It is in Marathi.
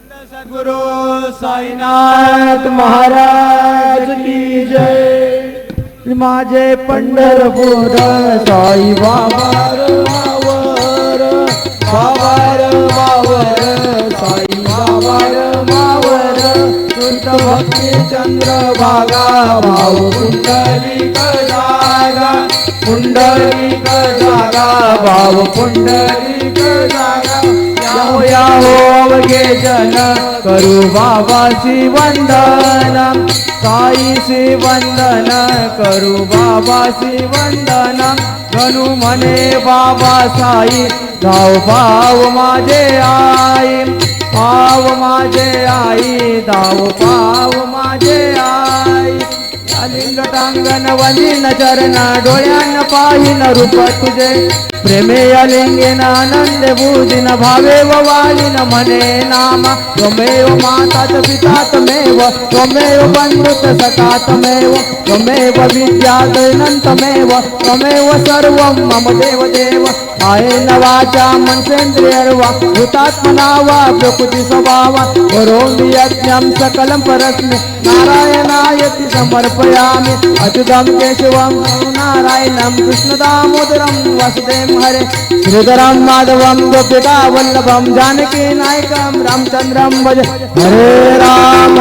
सद्गुरु साईनाथ महाराज की जय। माझे पंढरपूर साई बाबार मावर, बाबार मावर, साई बाबार मावर, शुद्ध भक्ती चंद्रभागा भाऊ पुंडलिक जागा, पुंडलिक जागा भाऊ पुंडलिक जागा। याहो याहो अवघे जन करू बाबाची वंदन, साईची वंदन करू बाबाची वंदन। गणू म्हणे बाबा साई धाव पाव माझे आई, पाव माझे आई, धाव पाव माझे आई। लिंग टांगण वंदिन चरण डोळ्यान पाहिन रूप तुझे, प्रेमे अलिंगेन आनंद बुदिन भावे वालिन म्हणे नाम। त्वमेव माता च पिता तमेव, त्वमेव बंधुत सखा तमेव, त्वमेव विद्या दैनंतमेव, त्वमेव सर्वं मम देव देव। कायेन वाचा मनसेन्द्रियर्वा हुतात्मना वा प्रकृति स्वभावा, करोमि यज्ञं सकलं परस्मै नारायणायति समर्पयामि। अच्युतं केशवं नारायणं कृष्ण दामोदरं वासुदेवं हरे, श्रीधरं माधवं गोपिका वल्लभं जानकी नायकं रामचन्द्रं भज। हरे राम